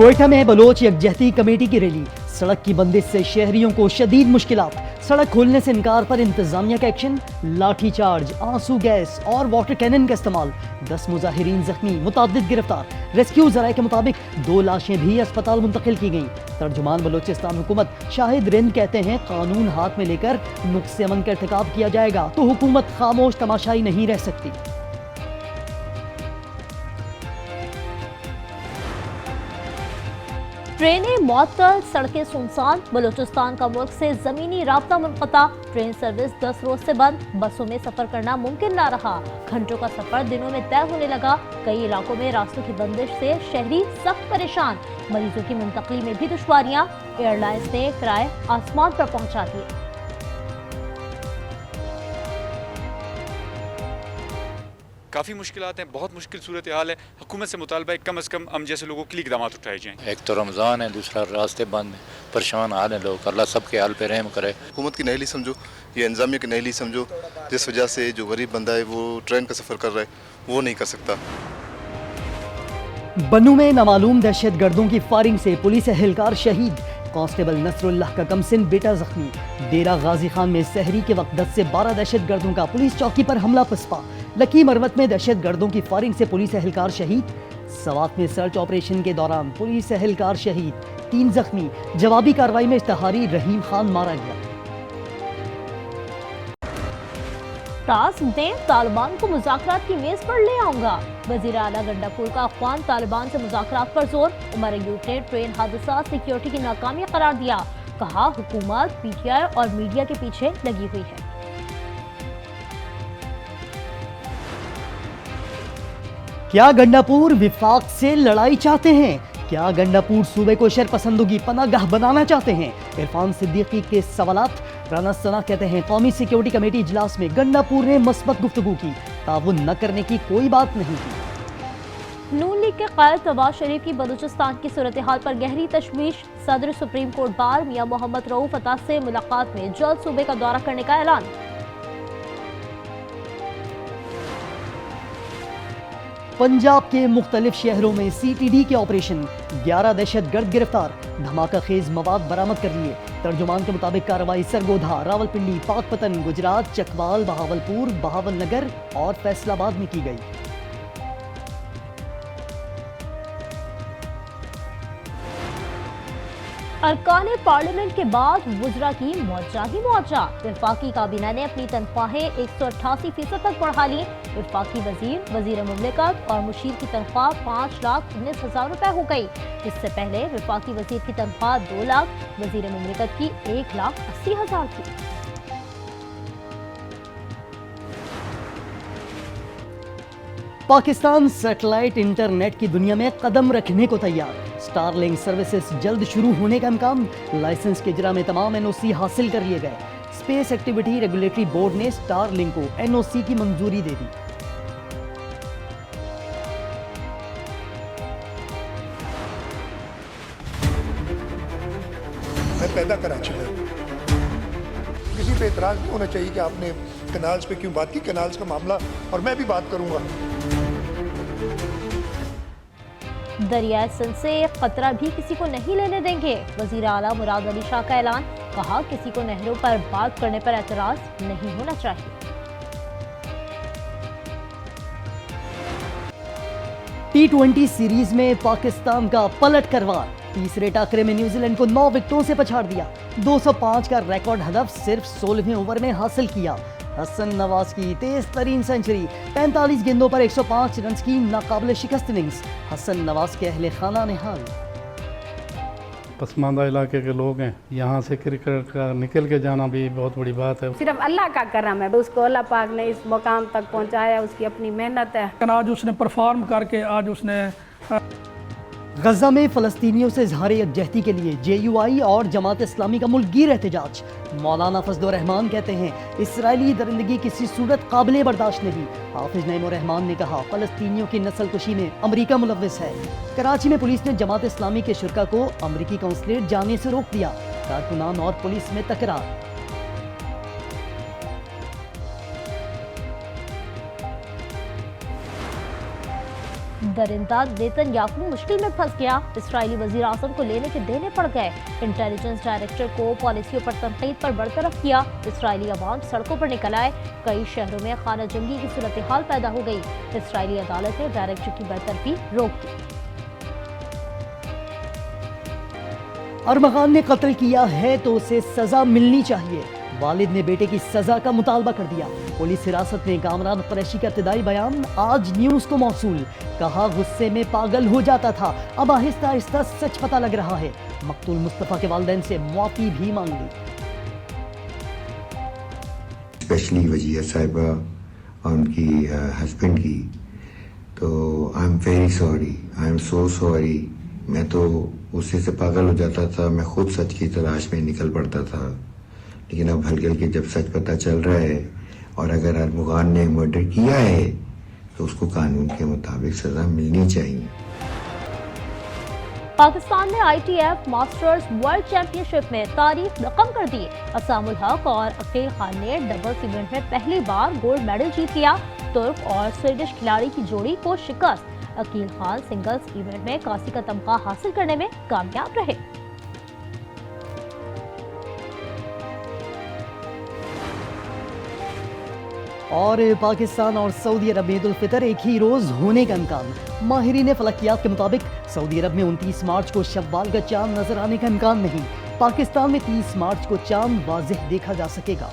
कोयटा में Bloch यकजहती committee की rally, सड़क की बंदिश से शहरियों को शदीद मुश्किलात, सड़क खोलने से इनकार पर इंतजामिया का एक्शन, लाठी चार्ज, आंसू गैस और वाटर कैनन का इस्तेमाल, 10 मुजाहिरीन जख्मी, मुतादिद गिरफ्तार। रेस्क्यू जराये के मुताबिक 2 लाशें भी अस्पताल मुंतकिल की गईं। तर्जुमान बलोचिस्तान हुकूमत शाहिद रिंद कहते हैं कानून हाथ में लेकर नुक्से अमन का इर्तिकाब किया जाएगा तो हुकूमत खामोश तमाशाई नहीं रह सकती। ट्रेनें मअतल, सड़कें सुनसान, बलूचिस्तान का मुल्क से जमीनी राब्ता मुनक़ता, ट्रेन सर्विस 10 रोज से बंद, बसों में सफर करना मुमकिन ना रहा, घंटों का सफर दिनों में तय होने लगा। कई इलाकों में रास्तों की बंदिश से शहरी सख्त परेशान, मरीजों की मुंतकली में भी दुश्वारियां, एयरलाइंस ने किराए आसमान पर पहुंचा दिए। काफ़ी मुश्किलात हैं, बहुत मुश्किल सूरत हाल है। हुकूमत से मुतालबा है कम अज़ कम हम जैसे लोगों के लिए इक़दाम उठाए जाएँ। एक तो रमज़ान है, दूसरा रास्ते बंद, परेशान हाल है लोग, अल्लाह सबके हाल पे रहम करे। हुकूमत की नहली समझो या इंतज़ामिया की नहली समझो, जिस वजह से जो गरीब बंदा है वो ट्रेन का सफ़र कर रहा है वो नहीं कर सकता। बन्नू में नामालूम दहशत गर्दों की फायरिंग से पुलिस एहलकार शहीद, कांस्टेबल नसरुल्लाह का कमसिन बेटा जख्मी। डेरा गाजी खान में सहरी के वक्त 10 से 12 दहशत गर्दों का पुलिस चौकी पर हमला पसपा। लकी मरवत में दहशत गर्दों की फायरिंग से पुलिस एहलकार शहीद। सवात में सर्च ऑपरेशन के दौरान पुलिस एहलकार शहीद, 3 जख्मी। जवाबी कार्रवाई में इश्तहारी रहीम खान मारा गया। टास्क दें, तालिबान को मुज़ाकरात की मेज पर ले आऊंगा। वज़ीर आला गंडापुर का अफ़गान तालिबान से मुज़ाकरात पर जोर। उमर अयूब ने ट्रेन हादसा सिक्योरिटी की नाकामी करार दिया, कहा हुकूमत पीटीआई और मीडिया के पीछे लगी हुई है। क्या गंडापुर विफाक से लड़ाई चाहते हैं? क्या गंडापुर सूबे को शरपसंदों की पनागाह बनाना चाहते हैं? इरफान सिद्दीकी के सवालात। राना सना कहते हैं कौमी सिक्योरिटी कमेटी इजलास में गंडापुर ने मस्बत गुफ्तगू की, ताउन न करने की कोई बात नहीं की। नून लीग के कायद नवाज शरीफ की बलूचिस्तान की सूरत हाल पर गहरी तशवीश। सदर सुप्रीम कोर्ट बार मियां मोहम्मद रऊफ अता से मुलाकात में जल्द सूबे का दौरा करने का ऐलान। पंजाब के मुख्तलिफ शहरों में CTD के ऑपरेशन, 11 दहशतगर्द गिरफ्तार, धमाका खेज मवाद बरामद कर लिए। तर्जुमान के मुताबिक कार्रवाई सरगोधा, रावलपिंडी, पाकपतन, गुजरात, चकवाल, बहावलपुर, बहावल नगर और फैसलाबाद में की गई। अरकान पार्लियामेंट के बाद वुज़रा की मौजा ही मौजा। वफाकी काबीना ने अपनी तनख्वाहें 188% तक बढ़ा ली। वफाकी वजीर, वजीर मुमलिकत और मुशीर की तनख्वाह 5,19,000 रुपए हो गई। इससे पहले वफाकी वजीर की तनख्वाह 2 लाख, वजीर मुमलिकत की 1,80,000 थी। पाकिस्तान सैटेलाइट इंटरनेट की दुनिया में कदम रखने को तैयार। स्टारलिंक सर्विसेज जल्द शुरू होने का इम्कान। लाइसेंस के इजरा में तमाम NOC हासिल कर लिए गए। स्पेस एक्टिविटी रेगुलेटरी बोर्ड ने स्टारलिंक को NOC की मंजूरी दे दी। मैं पैदा कराची में, किसी पे इतराज नहीं होना चाहिए कि आपने कनाल्स पे क्यों बात की। कनाल्स का मामला और मैं भी बात करूंगा। दरियाए सिंध से खतरा भी किसी को नहीं लेने देंगे। वजीर आला मुराद अली शाह का ऐलान, कहा किसी को नहरों पर बात करने पर एतराज नहीं होना चाहिए। T20 सीरीज में पाकिस्तान का पलट करवार। तीसरे टाकरे में न्यूजीलैंड को 9 विकेटों से पछाड़ दिया। 205 का रिकॉर्ड हदफ सिर्फ 16वें ओवर में हासिल किया। हसन नवाज की तेज तरीन सेंचुरी, 45 गेंदों पर 105 रन की नाकाबिले शिकस्त इनिंग्स। हसन नवाज के अहले खाना ने हाल। पसमानदा इलाके के लोग हैं, यहाँ से क्रिकेट का निकल के जाना भी बहुत बड़ी बात है। सिर्फ अल्लाह का करम है, उसको अल्लाह पाक ने इस मुकाम तक पहुँचाया, उसकी अपनी मेहनत है। आज उसने परफॉर्म करके आज उसने गजा में फलस्तीनियों से इजहार यकजहती के लिए JUI और जमात इस्लामी का मुल्कगीर एहतजाज। मौलाना फजलुर रहमान कहते हैं इसराइली दरिंदगी किसी सूरत काबिल बर्दाश्त नहीं। हाफिज नईमुर रहमान ने कहा फलस्तीनियों की नस्ल कुशी में अमरीका मुलव्विस है। कराची में पुलिस ने जमात इस्लामी के शुरका को अमरीकी कौंसलेट जाने से रोक दिया। कारकुनान और पुलिस में तकरार। दरिंदा नेतन्याहू मुश्किल में फंस गया, इसराइली वजीर आजम को लेने के देने पड़ गए। इंटेलिजेंस डायरेक्टर को पॉलिसियों पर तनकीद पर बरतरफ किया। इसराइली अवाम सड़कों पर निकल आए। कई शहरों में खाना जंगी की सूरत हाल पैदा हो गई। इसराइली अदालत ने डायरेक्टर की बरतरफी रोक दी। अरमगान ने कत्ल किया है तो उसे सजा मिलनी चाहिए। वालिद ने बेटे की सजा का मुतालबा कर दिया। पुलिस हिरासत में कामरान कुरैशी का इब्तदाई बयान आज न्यूज़ को मौसूल। कहा गुस्से में पागल हो जाता था, अब आहिस्ता आहिस्ता सच पता लग रहा है। मकतूल मुस्तफ़ा के वालिदैन से मुआफ़ी भी मांग ली। स्पेशली वजीर साहिबा और उनकी हस्बैंड की, तो I am very sorry, I am so sorry. मैं तो गुस्से से पागल हो जाता था, मैं खुद सच की तलाश में निकल पड़ता था, लेकिन अब हल्के हल्के जब सच पता चल रहा है और अगर अरमगान ने मर्डर किया है तो उसको कानून के मुताबिक सजा मिलनी चाहिए। पाकिस्तान ने ITF मास्टर्स वर्ल्ड चैंपियनशिप में तारीख रकम कर दी। असामुल हक और अकील खान ने डबल्स इवेंट में पहली बार गोल्ड मेडल जीत लिया। तुर्क और स्वीडिश खिलाड़ी की जोड़ी को शिकस्त। अकील खान सिंगल्स इवेंट में कांसी का तमगा हासिल करने में कामयाब रहे। और पाकिस्तान और सऊदी अरब में ईद उल फितर एक ही रोज होने का इम्कान। माहिरीन फलकियात के मुताबिक सऊदी अरब में 29 मार्च को शव्वाल का चांद नजर आने का इम्कान नहीं। पाकिस्तान में 30 मार्च को चांद वाज़ेह देखा जा सकेगा।